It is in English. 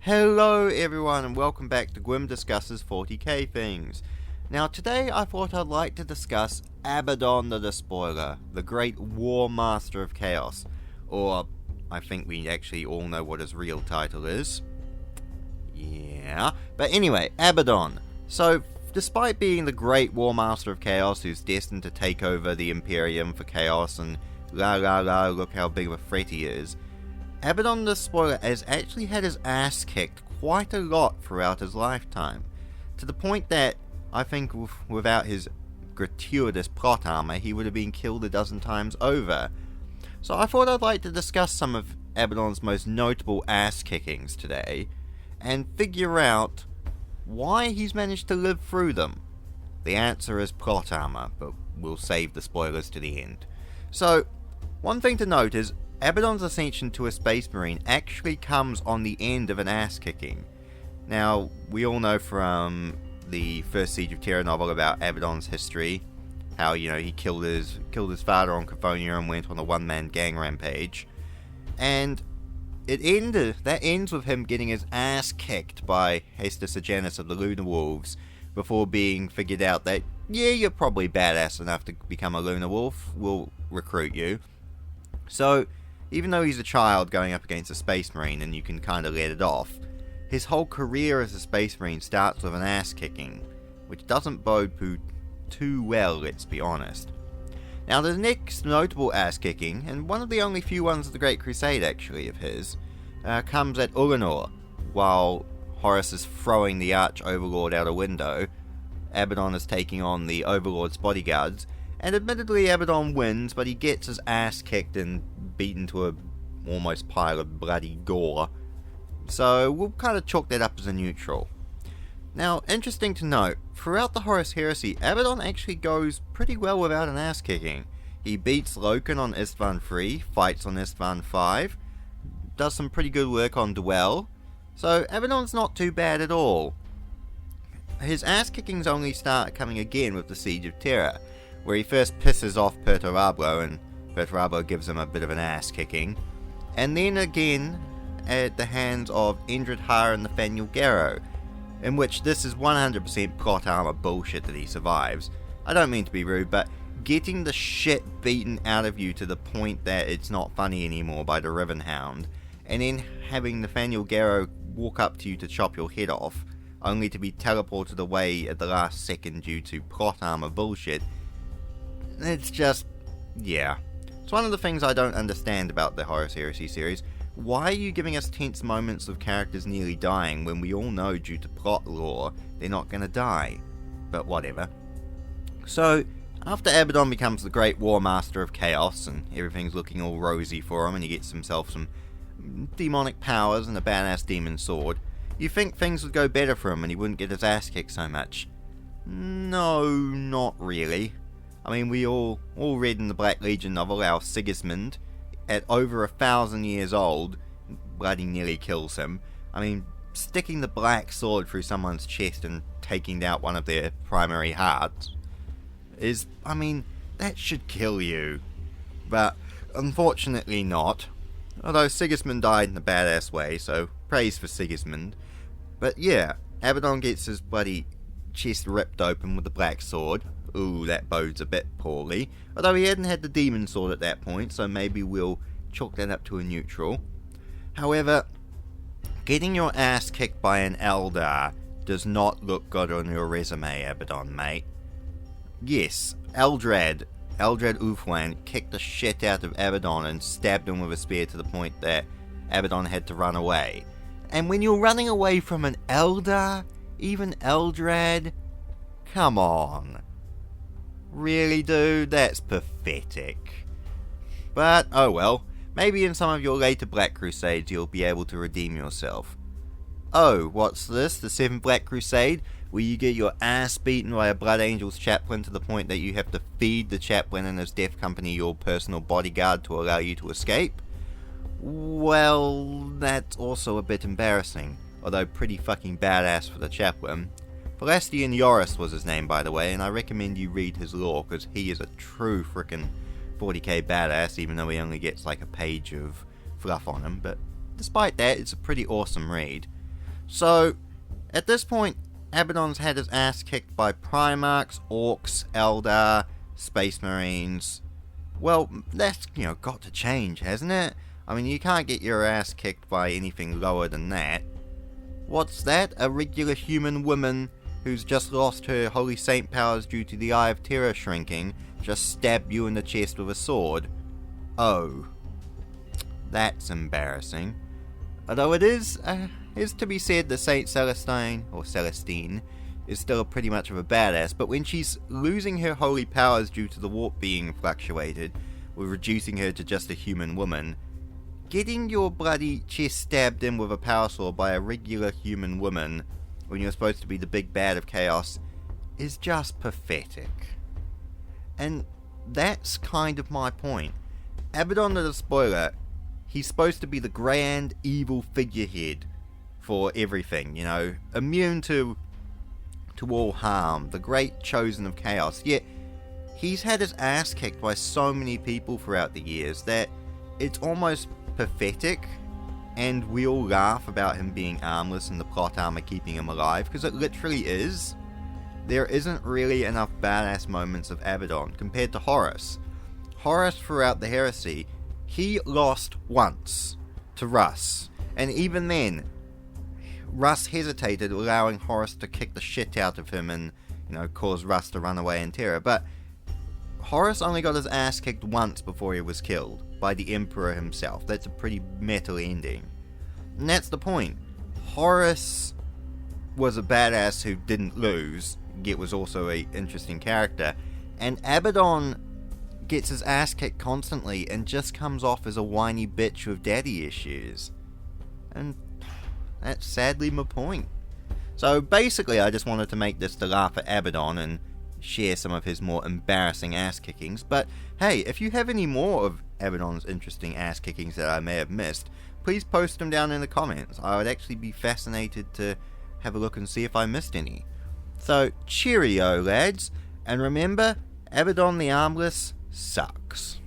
Hello everyone and welcome back to Gwimb Discusses 40k Things. Now today I thought I'd like to discuss Abbadon the Despoiler, the great Warmaster of Chaos. Or, I think we actually all know what his real title is. Yeah, but anyway, Abbadon. So, despite being the great Warmaster of Chaos who's destined to take over the Imperium for Chaos and look how big of a threat he is, Abbadon the Despoiler has actually had his ass kicked quite a lot throughout his lifetime, to the point that I think without his gratuitous plot armor he would have been killed a dozen times over. So I thought I'd like to discuss some of Abbadon's most notable ass kickings today, and figure out why he's managed to live through them. The answer is plot armor, but we'll save the spoilers to the end. So, one thing to note is Abbadon's ascension to a Space Marine actually comes on the end of an ass-kicking. Now, we all know from the first Siege of Terra novel about Abbadon's history, how, he killed his father on Cophonia and went on a one-man gang rampage. And that ends with him getting his ass kicked by Hester Sejanus of the Lunar Wolves, before being figured out that, yeah, you're probably badass enough to become a Lunar Wolf, we'll recruit you. So, even though he's a child going up against a Space Marine and you can kind of let it off, his whole career as a Space Marine starts with an ass kicking, which doesn't bode too well, let's be honest. Now the next notable ass kicking, and one of the only few ones of the Great Crusade actually of his, comes at Ulanor. While Horus is throwing the Arch Overlord out a window, Abbadon is taking on the Overlord's bodyguards, and admittedly Abbadon wins, but he gets his ass kicked and beaten to a almost pile of bloody gore. So we'll kind of chalk that up as a neutral. Now, interesting to note, throughout the Horus Heresy, Abbadon actually goes pretty well without an ass kicking. He beats Loken on Istvan 3, fights on Istvan 5, does some pretty good work on Duel, so Abbadon's not too bad at all. His ass kickings only start coming again with the Siege of Terra, where he first pisses off Perturabo and Perturabo gives him a bit of an ass kicking, and then again at the hands of Endred Har and Nathaniel Garrow, in which this is 100% plot armor bullshit that he survives. I don't mean to be rude, but getting the shit beaten out of you to the point that it's not funny anymore by the Riven Hound, and then having Nathaniel Garrow walk up to you to chop your head off, only to be teleported away at the last second due to plot armor bullshit, it's just, yeah. It's one of the things I don't understand about the Horus Heresy series. Why are you giving us tense moments of characters nearly dying when we all know due to plot lore they're not gonna die? But whatever. So, after Abbadon becomes the great Warmaster of Chaos and everything's looking all rosy for him and he gets himself some demonic powers and a badass demon sword, you think things would go better for him and he wouldn't get his ass kicked so much. No, not really. I mean, we all read in the Black Legion novel how Sigismund, at over 1,000 years old, bloody nearly kills him. I mean, sticking the black sword through someone's chest and taking out one of their primary hearts is, I mean, that should kill you. But, unfortunately not. Although Sigismund died in a badass way, so praise for Sigismund. But yeah, Abbadon gets his bloody chest ripped open with the black sword. Ooh, that bodes a bit poorly. Although he hadn't had the demon sword at that point, so maybe we'll chalk that up to a neutral. However, getting your ass kicked by an Eldar does not look good on your resume, Abbadon, mate. Yes, Eldrad Ulfwan kicked the shit out of Abbadon and stabbed him with a spear to the point that Abbadon had to run away. And when you're running away from an Eldar, even Eldrad, come on. Really, dude? That's pathetic. But, oh well. Maybe in some of your later Black Crusades you'll be able to redeem yourself. Oh, what's this? The 7th Black Crusade? Where you get your ass beaten by a Blood Angels chaplain to the point that you have to feed the chaplain and his death company your personal bodyguard to allow you to escape? Well, that's also a bit embarrassing. Although pretty fucking badass for the chaplain. Celestian Yoris was his name, by the way, and I recommend you read his lore, because he is a true frickin' 40k badass, even though he only gets like a page of fluff on him, but despite that, it's a pretty awesome read. So, at this point, Abbadon's had his ass kicked by Primarchs, Orcs, Eldar, Space Marines. Well, that's, got to change, hasn't it? I mean, you can't get your ass kicked by anything lower than that. What's that? A regular human woman who's just lost her Holy Saint powers due to the Eye of Terror shrinking just stabbed you in the chest with a sword? Oh. That's embarrassing. Although it is to be said that Saint Celestine, or Celestine, is still pretty much of a badass, but when she's losing her holy powers due to the warp being fluctuated, with reducing her to just a human woman, getting your bloody chest stabbed in with a power sword by a regular human woman, when you're supposed to be the big bad of Chaos, is just pathetic. And that's kind of my point. Abbadon the Despoiler, he's supposed to be the grand evil figurehead for everything, immune to all harm, the great chosen of Chaos, yet he's had his ass kicked by so many people throughout the years that it's almost pathetic, and we all laugh about him being armless and the plot armor keeping him alive, because it literally is. There isn't really enough badass moments of Abbadon compared to Horus. Horus, throughout the Heresy, he lost once to Russ, and even then, Russ hesitated, allowing Horus to kick the shit out of him and, cause Russ to run away in terror. But Horus only got his ass kicked once before he was killed, by the Emperor himself. That's a pretty metal ending. And that's the point. Horus was a badass who didn't lose, yet was also an interesting character. And Abbadon gets his ass kicked constantly and just comes off as a whiny bitch with daddy issues. And that's sadly my point. So basically I just wanted to make this to laugh at Abbadon and share some of his more embarrassing ass kickings. But hey, if you have any more of Abbadon's interesting ass kickings that I may have missed, please post them down in the comments. I would actually be fascinated to have a look and see if I missed any. So cheerio lads, and remember, Abbadon the Armless sucks.